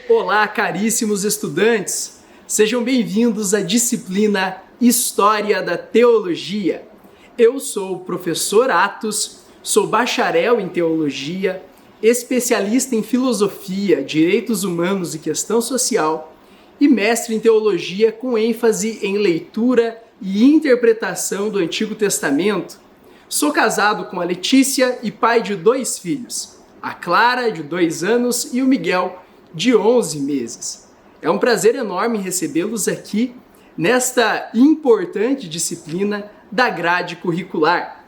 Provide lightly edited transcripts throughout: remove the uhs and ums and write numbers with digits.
Olá, caríssimos estudantes! Sejam bem-vindos à disciplina História da Teologia. Eu sou o professor Atos, sou bacharel em Teologia, especialista em Filosofia, Direitos Humanos e Questão Social e mestre em Teologia com ênfase em leitura e interpretação do Antigo Testamento. Sou casado com a Letícia e pai de 2 filhos, a Clara, de 2 anos, e o Miguel, de 11 meses. É um prazer enorme recebê-los aqui nesta importante disciplina da grade curricular.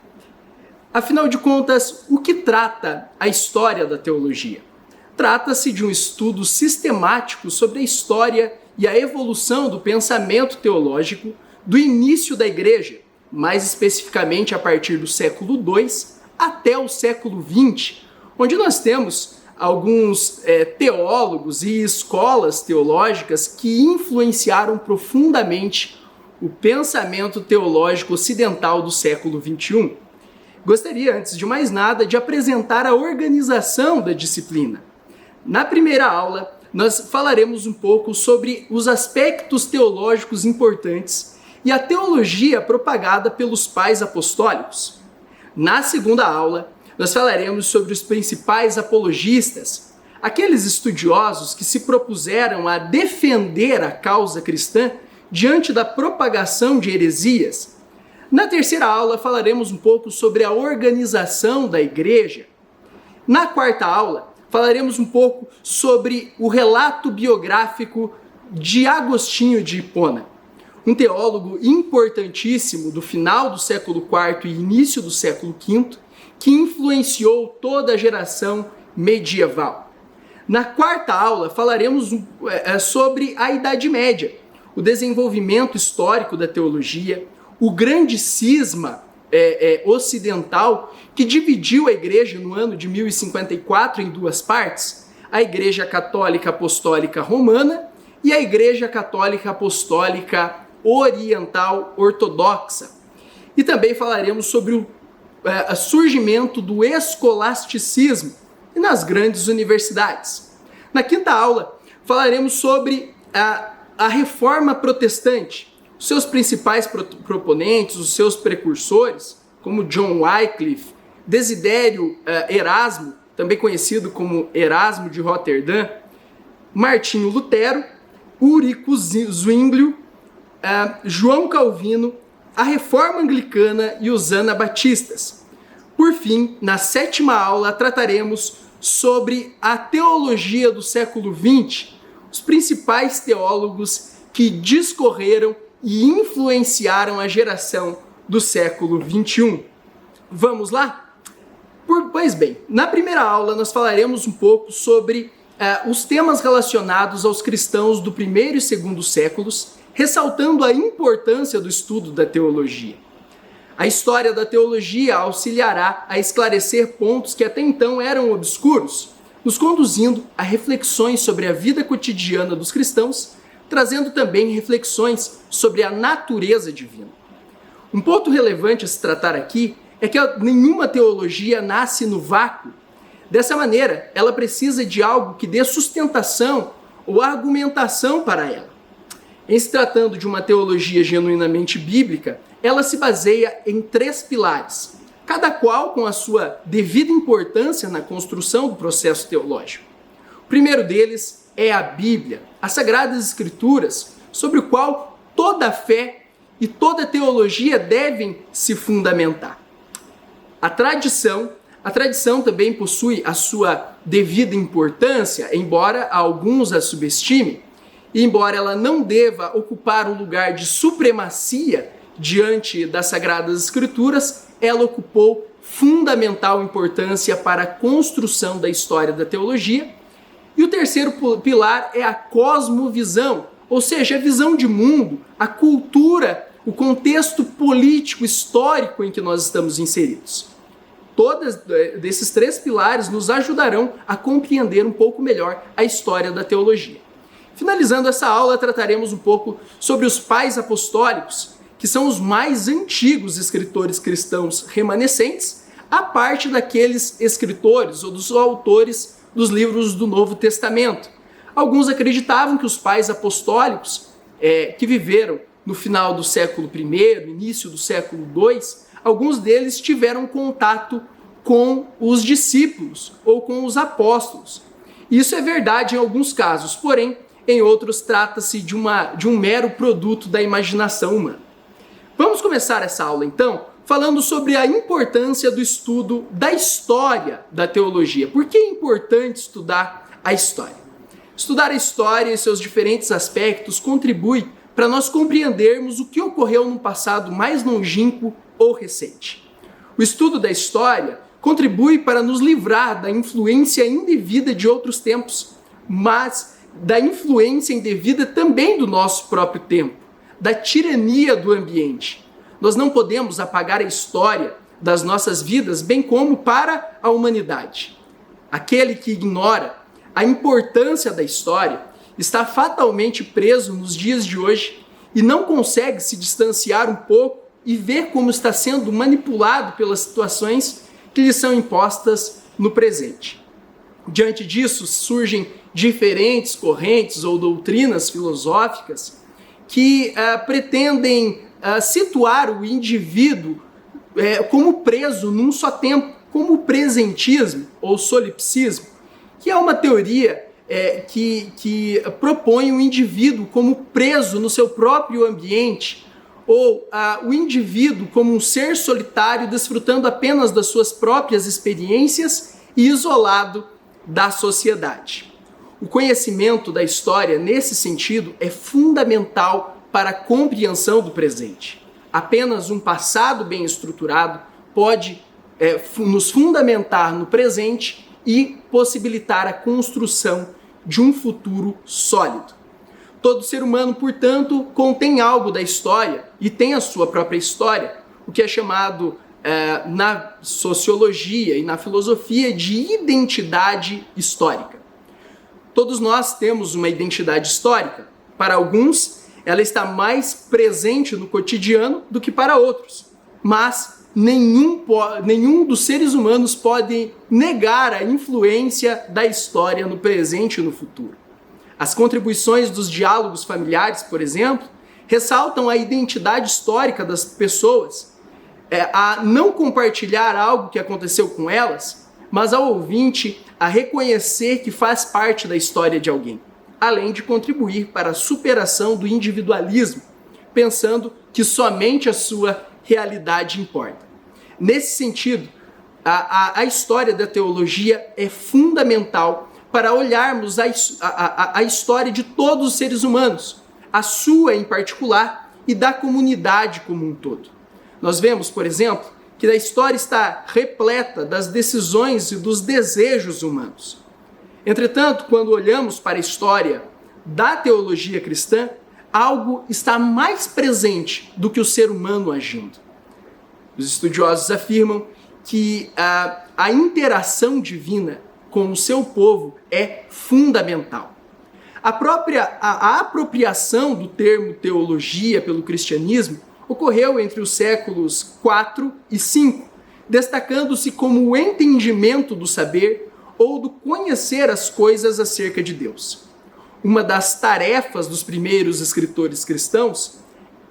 Afinal de contas, o que trata a história da teologia? Trata-se de um estudo sistemático sobre a história e a evolução do pensamento teológico do início da Igreja, mais especificamente a partir do século II até o século XX, onde nós temos alguns teólogos e escolas teológicas que influenciaram profundamente o pensamento teológico ocidental do século XXI. Gostaria, antes de mais nada, de apresentar a organização da disciplina. Na primeira aula, nós falaremos um pouco sobre os aspectos teológicos importantes e a teologia propagada pelos pais apostólicos. Na segunda aula, nós falaremos sobre os principais apologistas, aqueles estudiosos que se propuseram a defender a causa cristã diante da propagação de heresias. Na terceira aula, falaremos um pouco sobre a organização da igreja. Na quarta aula, falaremos um pouco sobre o relato biográfico de Agostinho de Hipona, um teólogo importantíssimo do final do século IV e início do século V, que influenciou toda a geração medieval. Na quarta aula, falaremos sobre a Idade Média, o desenvolvimento histórico da teologia, o grande cisma ocidental que dividiu a Igreja no ano de 1054 em 2 partes, a Igreja Católica Apostólica Romana e a Igreja Católica Apostólica Oriental Ortodoxa. E também falaremos sobre o surgimento do escolasticismo e nas grandes universidades. Na quinta aula, falaremos sobre a Reforma Protestante, os seus principais proponentes, os seus precursores, como John Wycliffe, Desidério Erasmo, também conhecido como Erasmo de Roterdã, Martinho Lutero, Ulrico Zwinglio, João Calvino, a Reforma Anglicana e os Anabatistas. Por fim, na sétima aula, trataremos sobre a teologia do século XX, os principais teólogos que discorreram e influenciaram a geração do século XXI. Vamos lá? Pois bem, na primeira aula nós falaremos um pouco sobre os temas relacionados aos cristãos do primeiro e segundo séculos, ressaltando a importância do estudo da teologia. A história da teologia auxiliará a esclarecer pontos que até então eram obscuros, nos conduzindo a reflexões sobre a vida cotidiana dos cristãos, trazendo também reflexões sobre a natureza divina. Um ponto relevante a se tratar aqui é que nenhuma teologia nasce no vácuo. Dessa maneira, ela precisa de algo que dê sustentação ou argumentação para ela. Em se tratando de uma teologia genuinamente bíblica, ela se baseia em 3 pilares, cada qual com a sua devida importância na construção do processo teológico. O primeiro deles é a Bíblia, as Sagradas Escrituras, sobre o qual toda a fé e toda a teologia devem se fundamentar. A tradição também possui a sua devida importância, embora alguns a subestimem, e embora ela não deva ocupar um lugar de supremacia diante das Sagradas Escrituras, ela ocupou fundamental importância para a construção da história da teologia. E o terceiro pilar é a cosmovisão, ou seja, a visão de mundo, a cultura, o contexto político, histórico em que nós estamos inseridos. Todos esses 3 pilares nos ajudarão a compreender um pouco melhor a história da teologia. Finalizando essa aula, trataremos um pouco sobre os pais apostólicos, que são os mais antigos escritores cristãos remanescentes, a parte daqueles escritores ou dos autores dos livros do Novo Testamento, Alguns acreditavam que os pais apostólicos, que viveram no final do século I, início do século II, alguns deles tiveram contato com os discípulos ou com os apóstolos. Isso é verdade em alguns casos, porém, em outros trata-se de um mero produto da imaginação humana. Vamos começar essa aula, então, falando sobre a importância do estudo da história da teologia. Por que é importante estudar a história? Estudar a história e seus diferentes aspectos contribui para nós compreendermos o que ocorreu no passado mais longínquo ou recente. O estudo da história contribui para nos livrar da influência indevida de outros tempos, mas da influência indevida também do nosso próprio tempo, da tirania do ambiente. Nós não podemos apagar a história das nossas vidas, bem como para a humanidade. Aquele que ignora a importância da história está fatalmente preso nos dias de hoje e não consegue se distanciar um pouco e ver como está sendo manipulado pelas situações que lhe são impostas no presente. Diante disso, surgem diferentes correntes ou doutrinas filosóficas que pretendem situar o indivíduo como preso num só tempo, como o presentismo ou solipsismo, que é uma teoria que propõe o indivíduo como preso no seu próprio ambiente, ou o indivíduo como um ser solitário, desfrutando apenas das suas próprias experiências e isolado da sociedade. O conhecimento da história, nesse sentido, é fundamental para a compreensão do presente. Apenas um passado bem estruturado pode nos fundamentar no presente e possibilitar a construção de um futuro sólido. Todo ser humano, portanto, contém algo da história e tem a sua própria história, o que é chamado na sociologia e na filosofia de identidade histórica. Todos nós temos uma identidade histórica. Para alguns, ela está mais presente no cotidiano do que para outros, mas nenhum dos seres humanos pode negar a influência da história no presente e no futuro. As contribuições dos diálogos familiares, por exemplo, ressaltam a identidade histórica das pessoas, a não compartilhar algo que aconteceu com elas, mas ao ouvinte a reconhecer que faz parte da história de alguém, além de contribuir para a superação do individualismo, pensando que somente a sua realidade importa. Nesse sentido, a história da teologia é fundamental para olharmos a história de todos os seres humanos, a sua em particular e da comunidade como um todo. Nós vemos, por exemplo, que a história está repleta das decisões e dos desejos humanos. Entretanto, quando olhamos para a história da teologia cristã, algo está mais presente do que o ser humano agindo. Os estudiosos afirmam que a interação divina com o seu povo é fundamental. A apropriação do termo teologia pelo cristianismo ocorreu entre os séculos IV e V, destacando-se como o entendimento do saber ou do conhecer as coisas acerca de Deus. Uma das tarefas dos primeiros escritores cristãos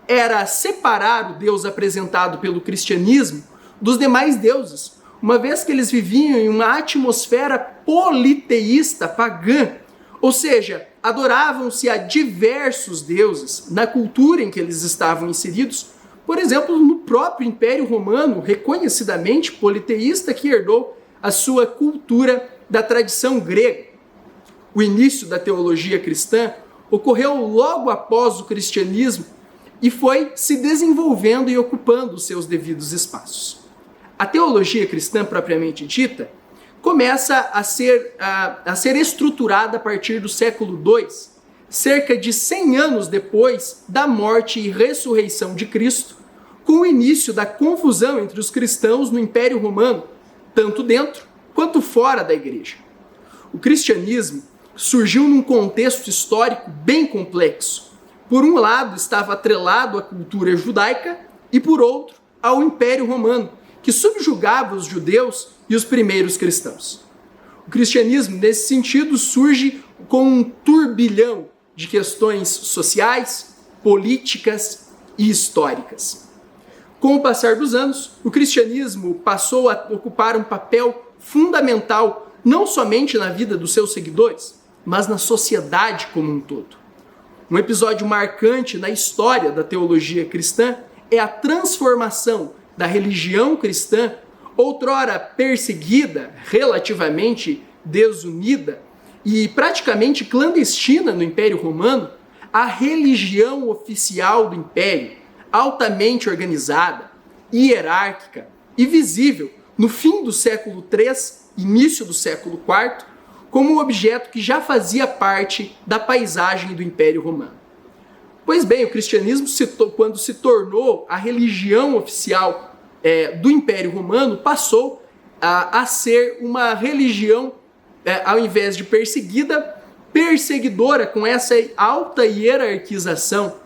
era separar o Deus apresentado pelo cristianismo dos demais deuses, uma vez que eles viviam em uma atmosfera politeísta pagã, ou seja, adoravam-se a diversos deuses na cultura em que eles estavam inseridos, por exemplo, no próprio Império Romano, reconhecidamente politeísta, que herdou a sua cultura da tradição grega. O início da teologia cristã ocorreu logo após o cristianismo e foi se desenvolvendo e ocupando os seus devidos espaços. A teologia cristã propriamente dita começa a ser estruturada a partir do século II, cerca de 100 anos depois da morte e ressurreição de Cristo, com o início da confusão entre os cristãos no Império Romano, tanto dentro quanto fora da igreja. O cristianismo surgiu num contexto histórico bem complexo. Por um lado, estava atrelado à cultura judaica e, por outro, ao Império Romano, que subjugava os judeus e os primeiros cristãos. O cristianismo, nesse sentido, surge com um turbilhão de questões sociais, políticas e históricas. Com o passar dos anos, o cristianismo passou a ocupar um papel fundamental não somente na vida dos seus seguidores, mas na sociedade como um todo. Um episódio marcante na história da teologia cristã é a transformação da religião cristã, outrora perseguida, relativamente desunida e praticamente clandestina no Império Romano, a religião oficial do Império, altamente organizada, hierárquica e visível no fim do século III, início do século IV, como um objeto que já fazia parte da paisagem do Império Romano. Pois bem, o cristianismo, quando se tornou a religião oficial do Império Romano, passou a ser uma religião, ao invés de perseguidora, com essa alta hierarquização,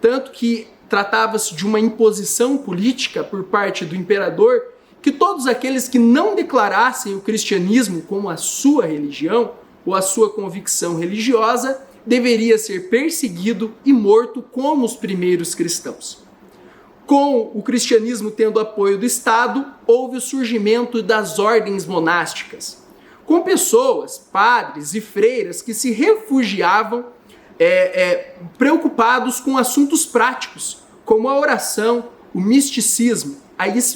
tanto que tratava-se de uma imposição política por parte do imperador, que todos aqueles que não declarassem o cristianismo como a sua religião ou a sua convicção religiosa deveria ser perseguido e morto como os primeiros cristãos. Com o cristianismo tendo apoio do Estado, houve o surgimento das ordens monásticas, com pessoas, padres e freiras que se refugiavam preocupados com assuntos práticos, como a oração, o misticismo,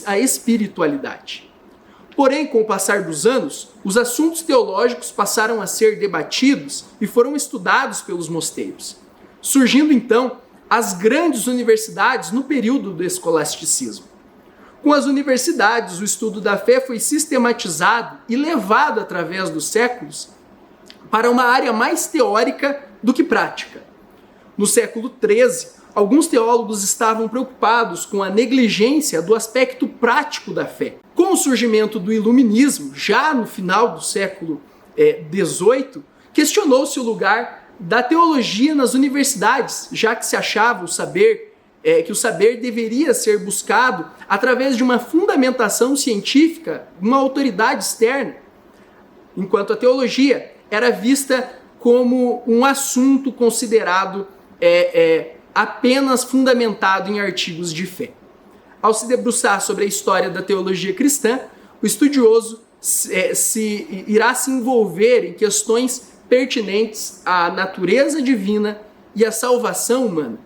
a espiritualidade. Porém, com o passar dos anos, os assuntos teológicos passaram a ser debatidos e foram estudados pelos mosteiros, surgindo então as grandes universidades no período do escolasticismo. Com as universidades, o estudo da fé foi sistematizado e levado através dos séculos para uma área mais teórica do que prática. No século XIII, alguns teólogos estavam preocupados com a negligência do aspecto prático da fé. Com o surgimento do iluminismo, já no final do século XVIII, questionou-se o lugar da teologia nas universidades, já que se achava que o saber deveria ser buscado através de uma fundamentação científica, uma autoridade externa, enquanto a teologia era vista como um assunto considerado apenas fundamentado em artigos de fé. Ao se debruçar sobre a história da teologia cristã, o estudioso irá se envolver em questões pertinentes à natureza divina e à salvação humana.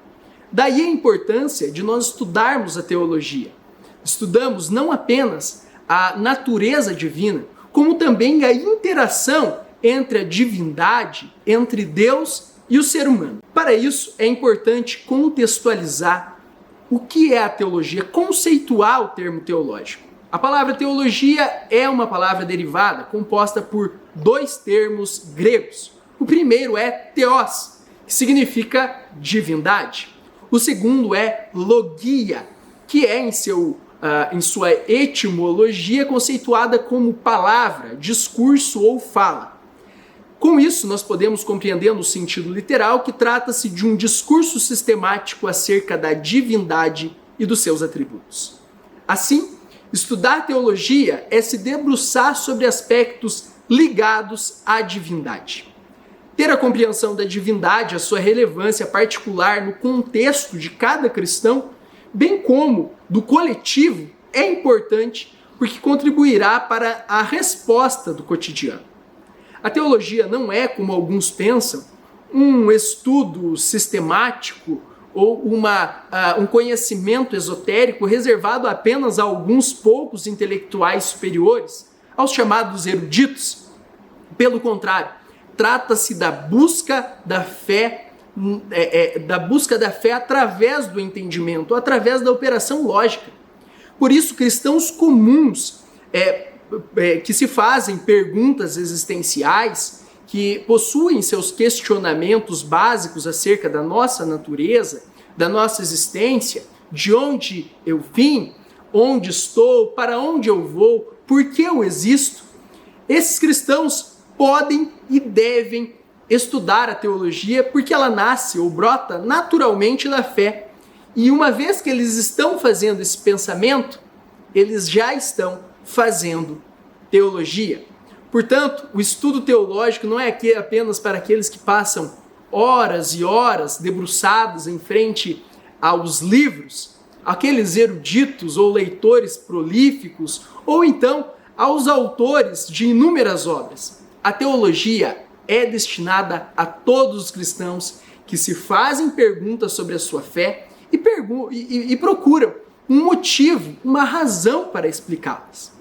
Daí a importância de nós estudarmos a teologia. Estudamos não apenas a natureza divina, como também a interação entre a divindade, entre Deus e o ser humano. Para isso, é importante contextualizar o que é a teologia, conceituar o termo teológico. A palavra teologia é uma palavra derivada composta por dois termos gregos. O primeiro é theos, que significa divindade. O segundo é logia, que é em sua etimologia conceituada como palavra, discurso ou fala. Com isso, nós podemos compreender no sentido literal que trata-se de um discurso sistemático acerca da divindade e dos seus atributos. Assim, estudar teologia é se debruçar sobre aspectos ligados à divindade. Ter a compreensão da divindade, a sua relevância particular no contexto de cada cristão, bem como do coletivo, é importante porque contribuirá para a resposta do cotidiano. A teologia não é, como alguns pensam, um estudo sistemático ou um conhecimento esotérico reservado apenas a alguns poucos intelectuais superiores, aos chamados eruditos. Pelo contrário, trata-se da busca da fé, através do entendimento, através da operação lógica. Por isso, cristãos comuns que se fazem perguntas existenciais, que possuem seus questionamentos básicos acerca da nossa natureza, da nossa existência, de onde eu vim, onde estou, para onde eu vou, por que eu existo. Esses cristãos podem e devem estudar a teologia porque ela nasce ou brota naturalmente da fé. E uma vez que eles estão fazendo esse pensamento, eles já estão fazendo teologia. Portanto, o estudo teológico não é aqui apenas para aqueles que passam horas e horas debruçados em frente aos livros, aqueles eruditos ou leitores prolíficos, ou então aos autores de inúmeras obras. A teologia é destinada a todos os cristãos que se fazem perguntas sobre a sua fé e procuram um motivo, uma razão para explicá-las.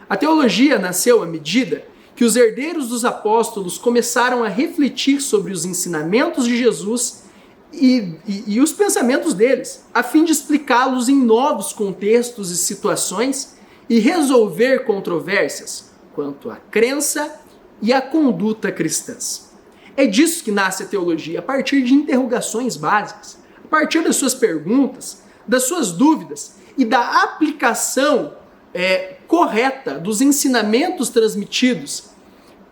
A teologia nasceu à medida que os herdeiros dos apóstolos começaram a refletir sobre os ensinamentos de Jesus e os pensamentos deles, a fim de explicá-los em novos contextos e situações e resolver controvérsias quanto à crença e à conduta cristãs. É disso que nasce a teologia, a partir de interrogações básicas, a partir das suas perguntas, das suas dúvidas e da aplicação correta dos ensinamentos transmitidos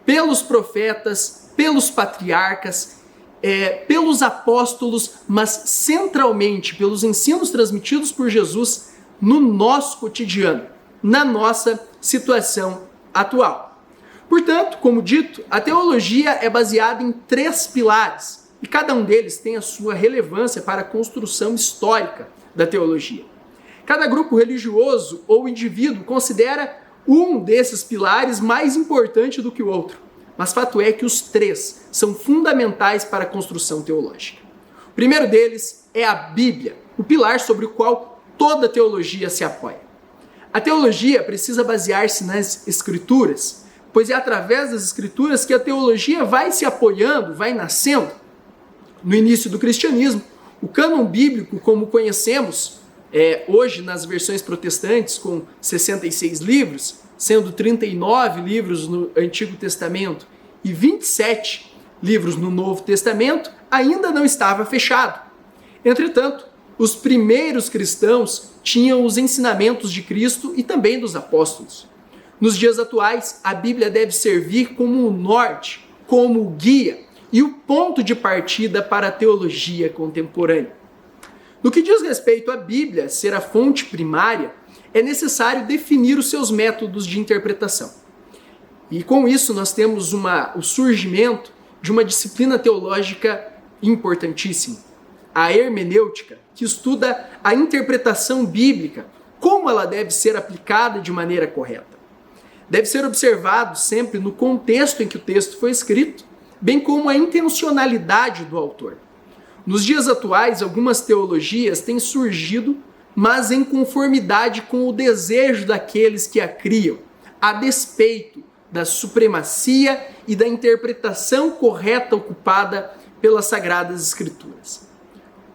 pelos profetas, pelos patriarcas, pelos apóstolos, mas centralmente pelos ensinos transmitidos por Jesus no nosso cotidiano, na nossa situação atual. Portanto, como dito, a teologia é baseada em 3 pilares e cada um deles tem a sua relevância para a construção histórica da teologia. Cada grupo religioso ou indivíduo considera um desses pilares mais importante do que o outro, mas fato é que os 3 são fundamentais para a construção teológica. O primeiro deles é a Bíblia, o pilar sobre o qual toda teologia se apoia. A teologia precisa basear-se nas Escrituras, pois é através das Escrituras que a teologia vai se apoiando, vai nascendo. No início do cristianismo, o cânon bíblico, como conhecemos, hoje nas versões protestantes, com 66 livros, sendo 39 livros no Antigo Testamento e 27 livros no Novo Testamento, ainda não estava fechado. Entretanto, os primeiros cristãos tinham os ensinamentos de Cristo e também dos apóstolos. Nos dias atuais, a Bíblia deve servir como o norte, como o guia e o ponto de partida para a teologia contemporânea. No que diz respeito à Bíblia ser a fonte primária, é necessário definir os seus métodos de interpretação. E com isso nós temos o surgimento de uma disciplina teológica importantíssima, a hermenêutica, que estuda a interpretação bíblica, como ela deve ser aplicada de maneira correta. Deve ser observado sempre no contexto em que o texto foi escrito, bem como a intencionalidade do autor. Nos dias atuais, algumas teologias têm surgido, mas em conformidade com o desejo daqueles que a criam, a despeito da supremacia e da interpretação correta ocupada pelas Sagradas Escrituras.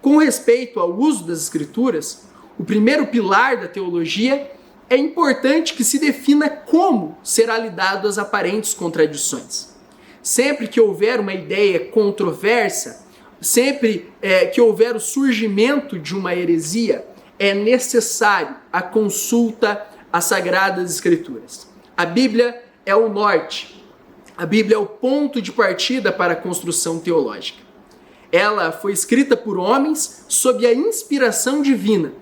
Com respeito ao uso das Escrituras, o primeiro pilar da teologia, é importante que se defina como será lidado às aparentes contradições. Sempre que houver uma ideia controversa, sempre que houver o surgimento de uma heresia, é necessário a consulta às Sagradas Escrituras. A Bíblia é o norte, a Bíblia é o ponto de partida para a construção teológica. Ela foi escrita por homens sob a inspiração divina,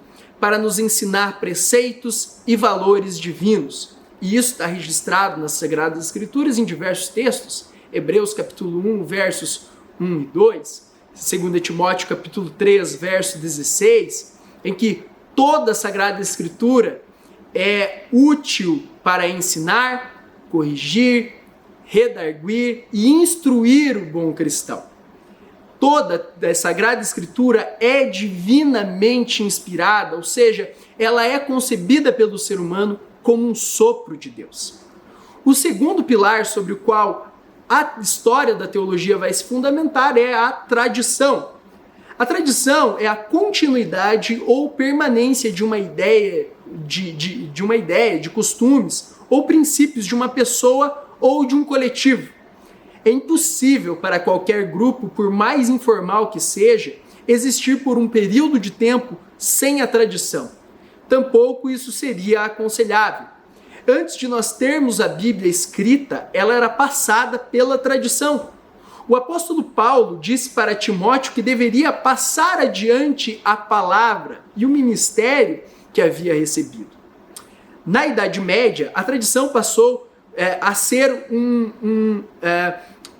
para nos ensinar preceitos e valores divinos. E isso está registrado nas Sagradas Escrituras em diversos textos. Hebreus capítulo 1, versos 1 e 2, 2 Timóteo capítulo 3, verso 16, em que toda a Sagrada Escritura é útil para ensinar, corrigir, redarguir e instruir o bom cristão. Toda a Sagrada Escritura é divinamente inspirada, ou seja, ela é concebida pelo ser humano como um sopro de Deus. O segundo pilar sobre o qual a história da teologia vai se fundamentar é a tradição. A tradição é a continuidade ou permanência de uma ideia, de costumes ou princípios de uma pessoa ou de um coletivo. É impossível para qualquer grupo, por mais informal que seja, existir por um período de tempo sem a tradição. Tampouco isso seria aconselhável. Antes de nós termos a Bíblia escrita, ela era passada pela tradição. O apóstolo Paulo disse para Timóteo que deveria passar adiante a palavra e o ministério que havia recebido. Na Idade Média, a tradição passou a ser um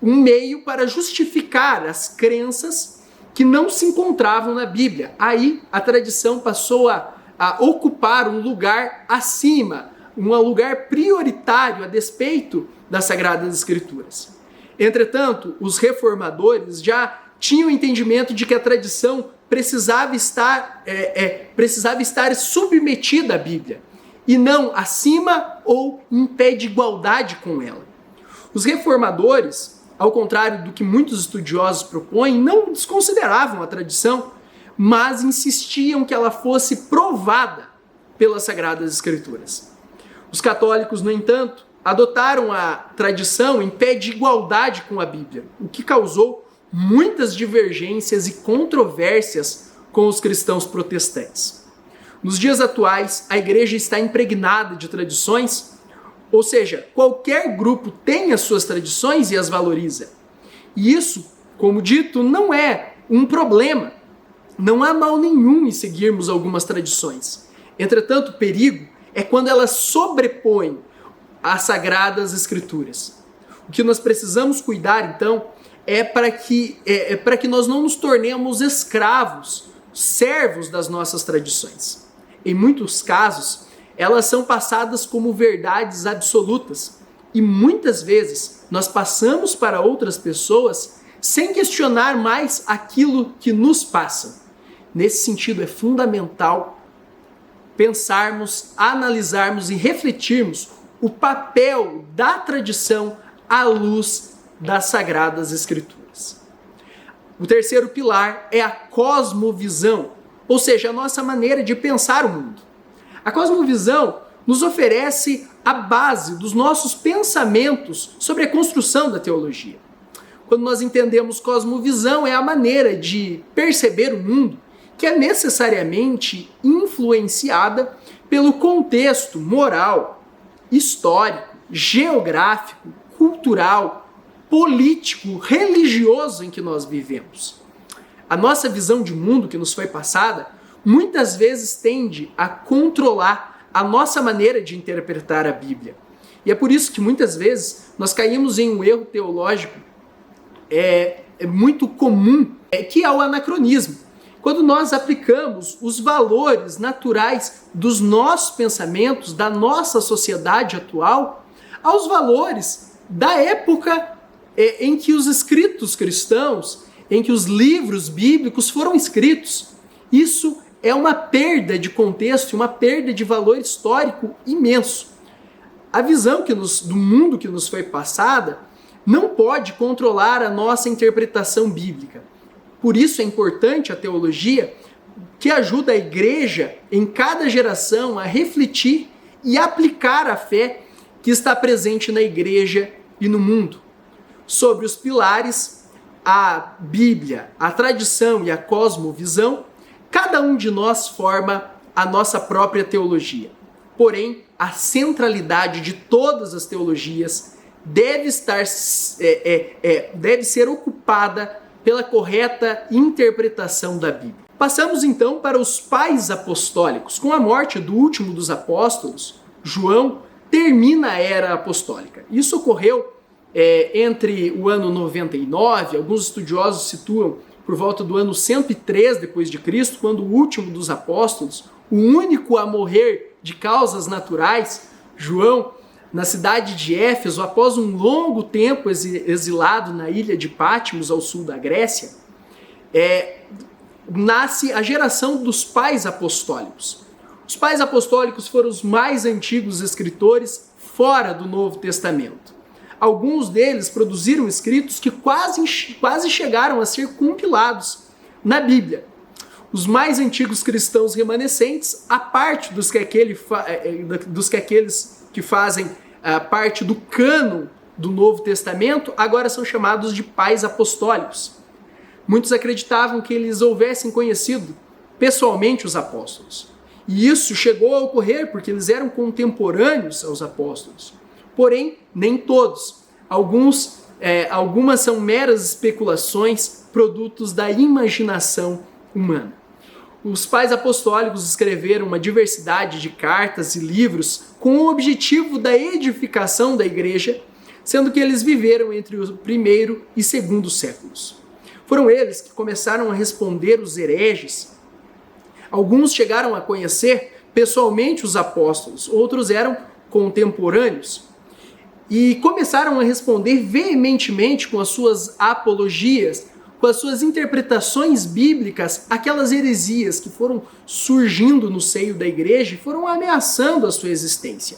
meio para justificar as crenças que não se encontravam na Bíblia. Aí a tradição passou a ocupar um lugar acima, um lugar prioritário a despeito das Sagradas Escrituras. Entretanto, os reformadores já tinham o entendimento de que a tradição precisava estar submetida à Bíblia, e não acima ou em pé de igualdade com ela. Os reformadores, ao contrário do que muitos estudiosos propõem, não desconsideravam a tradição, mas insistiam que ela fosse provada pelas Sagradas Escrituras. Os católicos, no entanto, adotaram a tradição em pé de igualdade com a Bíblia, o que causou muitas divergências e controvérsias com os cristãos protestantes. Nos dias atuais, a igreja está impregnada de tradições, ou seja, qualquer grupo tem as suas tradições e as valoriza. E isso, como dito, não é um problema. Não há mal nenhum em seguirmos algumas tradições. Entretanto, o perigo é quando elas sobrepõem as Sagradas Escrituras. O que nós precisamos cuidar, então, é para que nós não nos tornemos escravos, servos das nossas tradições. Em muitos casos, elas são passadas como verdades absolutas e muitas vezes nós passamos para outras pessoas sem questionar mais aquilo que nos passa. Nesse sentido, é fundamental pensarmos, analisarmos e refletirmos o papel da tradição à luz das Sagradas Escrituras. O terceiro pilar é a cosmovisão, ou seja, a nossa maneira de pensar o mundo. A cosmovisão nos oferece a base dos nossos pensamentos sobre a construção da teologia. Quando nós entendemos cosmovisão, é a maneira de perceber o mundo que é necessariamente influenciada pelo contexto moral, histórico, geográfico, cultural, político, religioso em que nós vivemos. A nossa visão de mundo que nos foi passada muitas vezes tende a controlar a nossa maneira de interpretar a Bíblia. E é por isso que muitas vezes nós caímos em um erro teológico muito comum, que é o anacronismo. Quando nós aplicamos os valores naturais dos nossos pensamentos, da nossa sociedade atual, aos valores da época em que os escritos cristãos, em que os livros bíblicos foram escritos. Isso é uma perda de contexto, uma perda de valor histórico imenso. A visão do mundo que nos foi passada não pode controlar a nossa interpretação bíblica. Por isso é importante a teologia, que ajuda a igreja em cada geração a refletir e aplicar a fé que está presente na igreja e no mundo. Sobre os pilares, a Bíblia, a tradição e a cosmovisão, cada um de nós forma a nossa própria teologia. Porém, a centralidade de todas as teologias deve ser ocupada pela correta interpretação da Bíblia. Passamos então para os pais apostólicos. Com a morte do último dos apóstolos, João termina a era apostólica. Isso ocorreu entre o ano 99, alguns estudiosos situam por volta do ano 103 depois de Cristo, quando o último dos apóstolos, o único a morrer de causas naturais, João, na cidade de Éfeso, após um longo tempo exilado na ilha de Patmos, ao sul da Grécia, nasce a geração dos pais apostólicos. Os pais apostólicos foram os mais antigos escritores fora do Novo Testamento. Alguns deles produziram escritos que quase chegaram a ser compilados na Bíblia. Os mais antigos cristãos remanescentes, a parte dos que aqueles que fazem parte do cânon do Novo Testamento, agora são chamados de pais apostólicos. Muitos acreditavam que eles houvessem conhecido pessoalmente os apóstolos. E isso chegou a ocorrer porque eles eram contemporâneos aos apóstolos. Porém, nem todos. Algumas são meras especulações, produtos da imaginação humana. Os pais apostólicos escreveram uma diversidade de cartas e livros com o objetivo da edificação da igreja, sendo que eles viveram entre o primeiro e segundo séculos. Foram eles que começaram a responder os hereges. Alguns chegaram a conhecer pessoalmente os apóstolos, outros eram contemporâneos. E começaram a responder veementemente com as suas apologias, com as suas interpretações bíblicas, aquelas heresias que foram surgindo no seio da igreja e foram ameaçando a sua existência.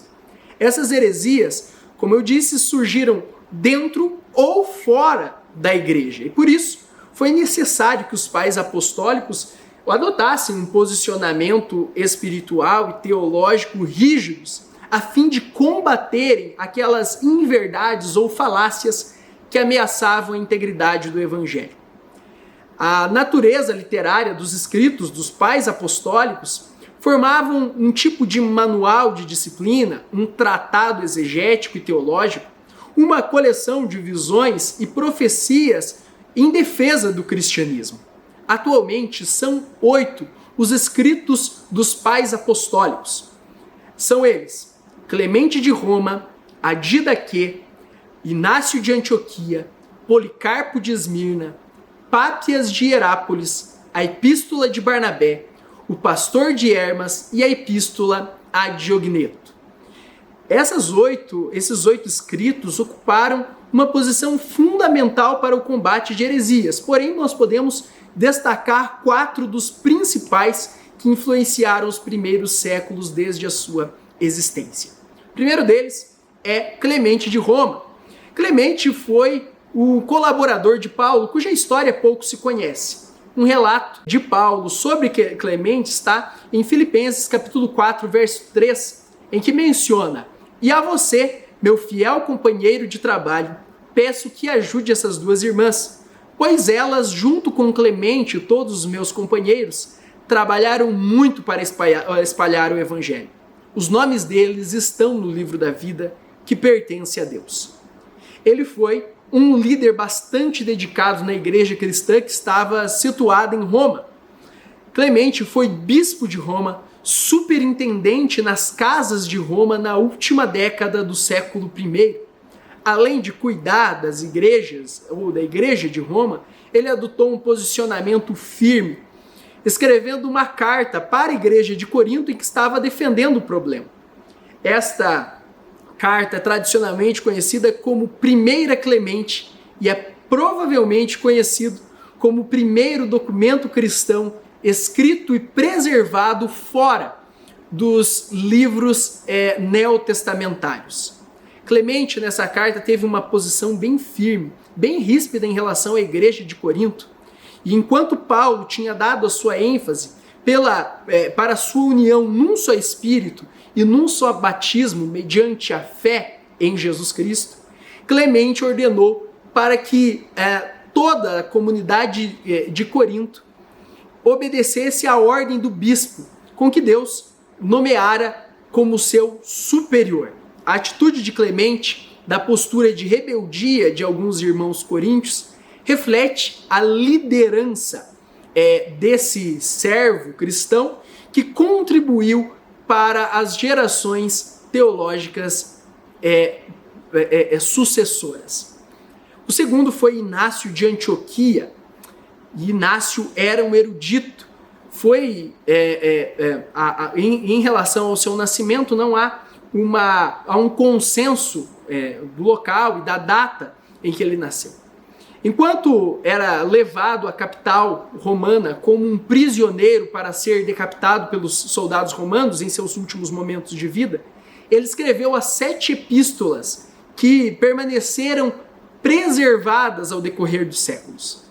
Essas heresias, como eu disse, surgiram dentro ou fora da igreja. E por isso foi necessário que os pais apostólicos adotassem um posicionamento espiritual e teológico rígidos, a fim de combaterem aquelas inverdades ou falácias que ameaçavam a integridade do evangelho. A natureza literária dos escritos dos pais apostólicos formavam um tipo de manual de disciplina, um tratado exegético e teológico, uma coleção de visões e profecias em defesa do cristianismo. Atualmente são 8 os escritos dos pais apostólicos. São eles: Clemente de Roma, Adidaquê, Inácio de Antioquia, Policarpo de Esmirna, Pápias de Hierápolis, a Epístola de Barnabé, o Pastor de Hermas e a Epístola a Diogneto. Esses oito escritos ocuparam uma posição fundamental para o combate de heresias, porém nós podemos destacar 4 dos principais que influenciaram os primeiros séculos desde a sua existência. O primeiro deles é Clemente de Roma. Clemente foi o colaborador de Paulo, cuja história pouco se conhece. Um relato de Paulo sobre Clemente está em Filipenses capítulo 4, verso 3, em que menciona: "E a você, meu fiel companheiro de trabalho, peço que ajude essas 2 irmãs, pois elas, junto com Clemente e todos os meus companheiros, trabalharam muito para espalhar o evangelho. Os nomes deles estão no livro da vida que pertence a Deus." Ele foi um líder bastante dedicado na igreja cristã que estava situada em Roma. Clemente foi bispo de Roma, superintendente nas casas de Roma na última década do século I. Além de cuidar das igrejas, ou da igreja de Roma, ele adotou um posicionamento firme, escrevendo uma carta para a igreja de Corinto em que estava defendendo o problema. Esta carta é tradicionalmente conhecida como Primeira Clemente e é provavelmente conhecido como o primeiro documento cristão escrito e preservado fora dos livros neotestamentários. Clemente, nessa carta, teve uma posição bem firme, bem ríspida em relação à igreja de Corinto. E enquanto Paulo tinha dado a sua ênfase para a sua união num só Espírito e num só batismo mediante a fé em Jesus Cristo, Clemente ordenou para que toda a comunidade de Corinto obedecesse à ordem do bispo, com que Deus nomeara como seu superior. A atitude de Clemente, da postura de rebeldia de alguns irmãos coríntios, reflete a liderança desse servo cristão que contribuiu para as gerações teológicas sucessoras. O segundo foi Inácio de Antioquia. E Inácio era um erudito. Em relação ao seu nascimento, não há um consenso do local e da data em que ele nasceu. Enquanto era levado à capital romana como um prisioneiro para ser decapitado pelos soldados romanos em seus últimos momentos de vida, ele escreveu as 7 epístolas que permaneceram preservadas ao decorrer dos séculos.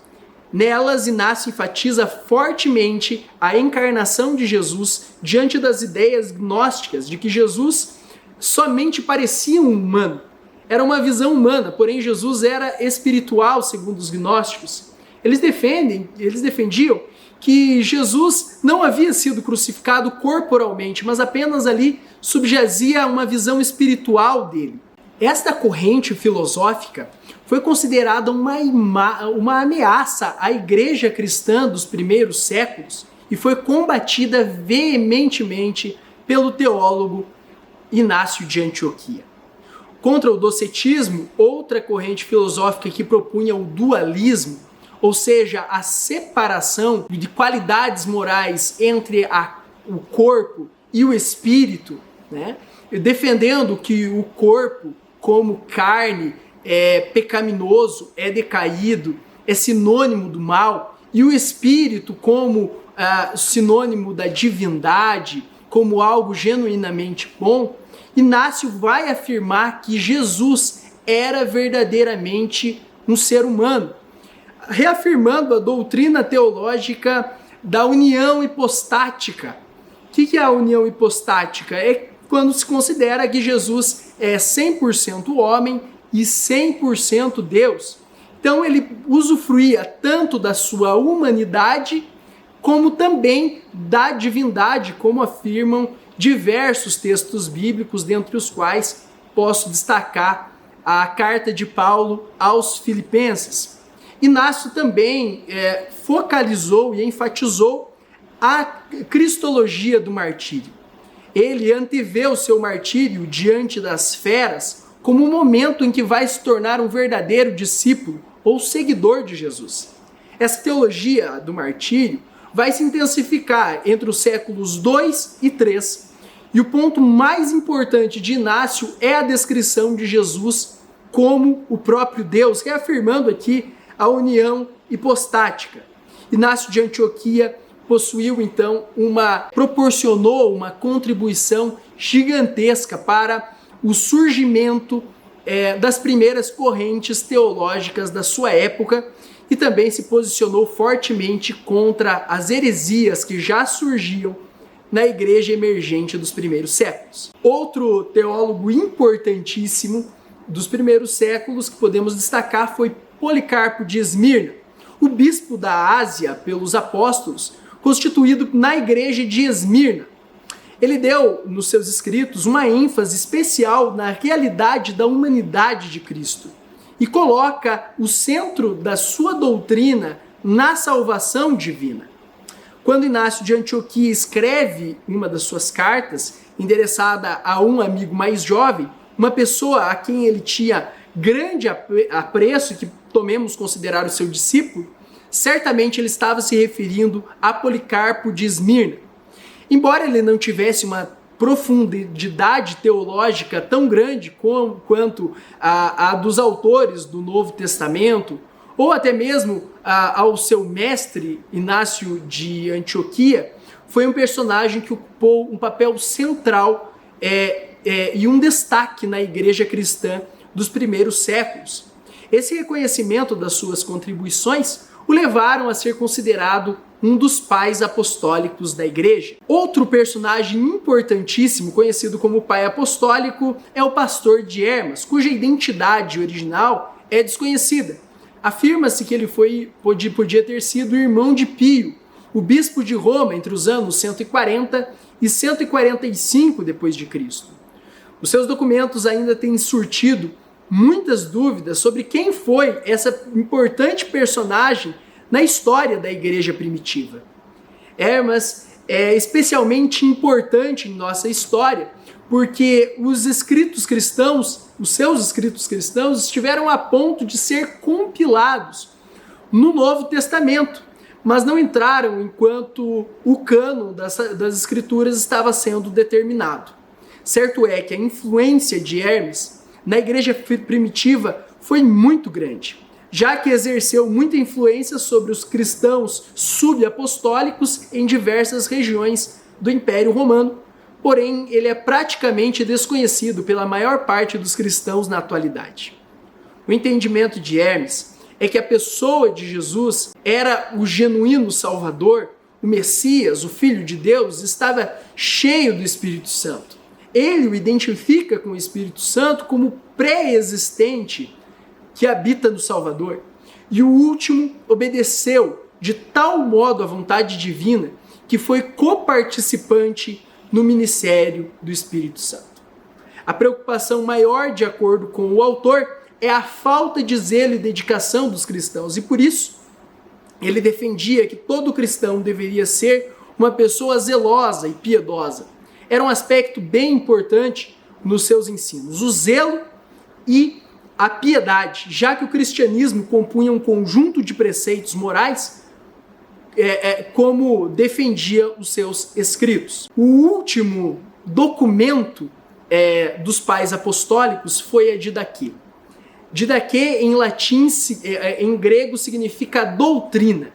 Nelas, Inácio enfatiza fortemente a encarnação de Jesus diante das ideias gnósticas de que Jesus somente parecia um humano. Era uma visão humana, porém Jesus era espiritual, segundo os gnósticos. Eles defendiam que Jesus não havia sido crucificado corporalmente, mas apenas ali subjazia uma visão espiritual dele. Esta corrente filosófica foi considerada uma ameaça à igreja cristã dos primeiros séculos e foi combatida veementemente pelo teólogo Inácio de Antioquia. Contra o docetismo, outra corrente filosófica que propunha o dualismo, ou seja, a separação de qualidades morais entre o corpo e o espírito, né? Defendendo que o corpo, como carne, é pecaminoso, é decaído, é sinônimo do mal, e o espírito como sinônimo da divindade, como algo genuinamente bom, Inácio vai afirmar que Jesus era verdadeiramente um ser humano, reafirmando a doutrina teológica da união hipostática. O que é a união hipostática? É quando se considera que Jesus é 100% homem e 100% Deus. Então ele usufruía tanto da sua humanidade como também da divindade, como afirmam diversos textos bíblicos, dentre os quais posso destacar a carta de Paulo aos Filipenses. Inácio também focalizou e enfatizou a cristologia do martírio. Ele antevê o seu martírio diante das feras como um momento em que vai se tornar um verdadeiro discípulo ou seguidor de Jesus. Essa teologia do martírio vai se intensificar entre os séculos 2 e 3. E o ponto mais importante de Inácio é a descrição de Jesus como o próprio Deus, reafirmando aqui a união hipostática. Inácio de Antioquia proporcionou uma contribuição gigantesca para o surgimento das primeiras correntes teológicas da sua época e também se posicionou fortemente contra as heresias que já surgiam na igreja emergente dos primeiros séculos. Outro teólogo importantíssimo dos primeiros séculos que podemos destacar foi Policarpo de Esmirna, o bispo da Ásia pelos apóstolos, constituído na igreja de Esmirna. Ele deu nos seus escritos uma ênfase especial na realidade da humanidade de Cristo e coloca o centro da sua doutrina na salvação divina. Quando Inácio de Antioquia escreve uma das suas cartas, endereçada a um amigo mais jovem, uma pessoa a quem ele tinha grande apreço, que tomemos considerar o seu discípulo, certamente ele estava se referindo a Policarpo de Esmirna. Embora ele não tivesse uma profundidade teológica tão grande quanto a dos autores do Novo Testamento, ou até mesmo ao seu mestre Inácio de Antioquia, foi um personagem que ocupou um papel central e um destaque na igreja cristã dos primeiros séculos. Esse reconhecimento das suas contribuições o levaram a ser considerado um dos pais apostólicos da igreja. Outro personagem importantíssimo, conhecido como pai apostólico, é o pastor de Hermas, cuja identidade original é desconhecida. Afirma-se que ele podia ter sido o irmão de Pio, o bispo de Roma, entre os anos 140 e 145 d.C. Os seus documentos ainda têm surtido muitas dúvidas sobre quem foi essa importante personagem na história da igreja primitiva. Hermas é especialmente importante em nossa história porque os seus escritos cristãos estiveram a ponto de ser compilados no Novo Testamento, mas não entraram enquanto o cânon das escrituras estava sendo determinado. Certo é que a influência de Hermes na igreja primitiva foi muito grande, já que exerceu muita influência sobre os cristãos subapostólicos em diversas regiões do Império Romano, porém ele é praticamente desconhecido pela maior parte dos cristãos na atualidade. O entendimento de Hermes é que a pessoa de Jesus era o genuíno Salvador, o Messias, o Filho de Deus, estava cheio do Espírito Santo. Ele o identifica com o Espírito Santo como pré-existente que habita no Salvador. E o último obedeceu de tal modo à vontade divina que foi coparticipante no ministério do Espírito Santo. A preocupação maior, de acordo com o autor, é a falta de zelo e dedicação dos cristãos, e por isso ele defendia que todo cristão deveria ser uma pessoa zelosa e piedosa. Era um aspecto bem importante nos seus ensinos, o zelo e a piedade, já que o cristianismo compunha um conjunto de preceitos morais, como defendia os seus escritos. O último documento dos pais apostólicos foi a Didaquê. Didaquê em latim, em grego, significa doutrina.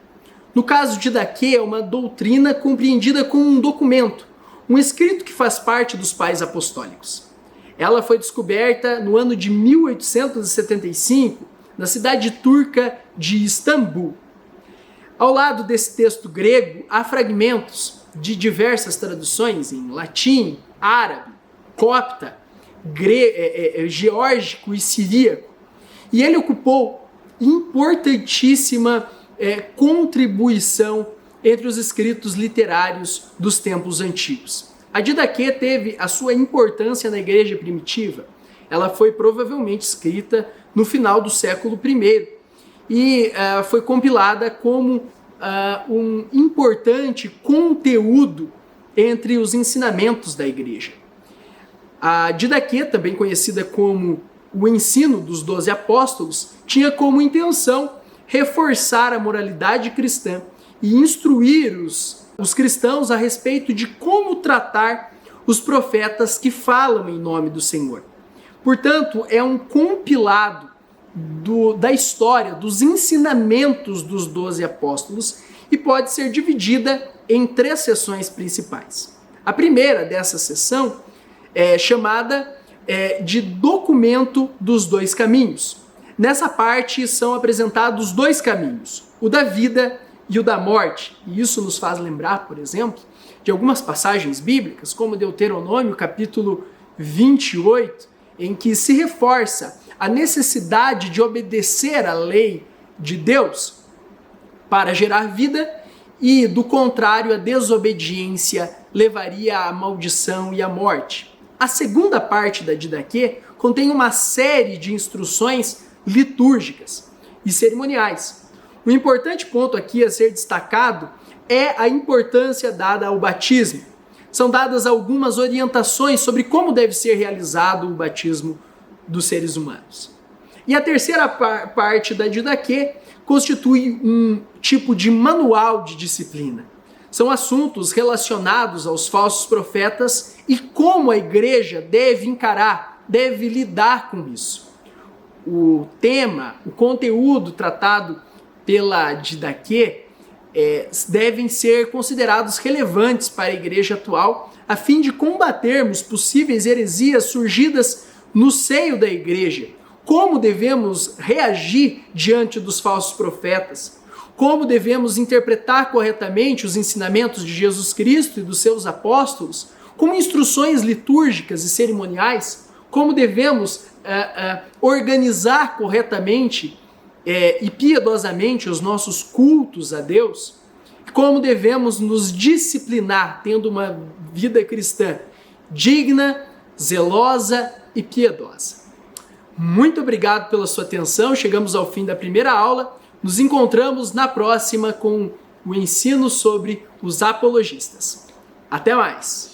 No caso de Didaquê, é uma doutrina compreendida como um documento, um escrito que faz parte dos pais apostólicos. Ela foi descoberta no ano de 1875, na cidade turca de Istambul. Ao lado desse texto grego, há fragmentos de diversas traduções em latim, árabe, copta, geórgico e siríaco. E ele ocupou importantíssima contribuição entre os escritos literários dos tempos antigos. A Didaquê teve a sua importância na igreja primitiva. Ela foi provavelmente escrita no final do século I e foi compilada como um importante conteúdo entre os ensinamentos da igreja. A Didaquê, também conhecida como o ensino dos 12 apóstolos, tinha como intenção reforçar a moralidade cristã e instruir os cristãos a respeito de como tratar os profetas que falam em nome do Senhor. Portanto, é um compilado da história, dos ensinamentos dos 12 apóstolos e pode ser dividida em 3 seções principais. A primeira dessa seção é chamada de documento dos 2 caminhos. Nessa parte são apresentados 2 caminhos, o da vida e o da morte. E isso nos faz lembrar, por exemplo, de algumas passagens bíblicas, como Deuteronômio, capítulo 28, em que se reforça a necessidade de obedecer à lei de Deus para gerar vida e, do contrário, a desobediência levaria à maldição e à morte. A segunda parte da Didaquê contém uma série de instruções litúrgicas e cerimoniais. O importante ponto aqui a ser destacado é a importância dada ao batismo. São dadas algumas orientações sobre como deve ser realizado o batismo dos seres humanos. E a terceira parte da Didaquê constitui um tipo de manual de disciplina. São assuntos relacionados aos falsos profetas e como a igreja deve encarar, deve lidar com isso. O tema, o conteúdo tratado pela Didaquê devem ser considerados relevantes para a igreja atual, a fim de combatermos possíveis heresias surgidas no seio da igreja. Como devemos reagir diante dos falsos profetas? Como devemos interpretar corretamente os ensinamentos de Jesus Cristo e dos seus apóstolos? Como instruções litúrgicas e cerimoniais? Como devemos organizar corretamente e piedosamente os nossos cultos a Deus? Como devemos nos disciplinar tendo uma vida cristã digna, zelosa e piedosa? Muito obrigado pela sua atenção. Chegamos ao fim da primeira aula. Nos encontramos na próxima com o ensino sobre os apologistas. Até mais!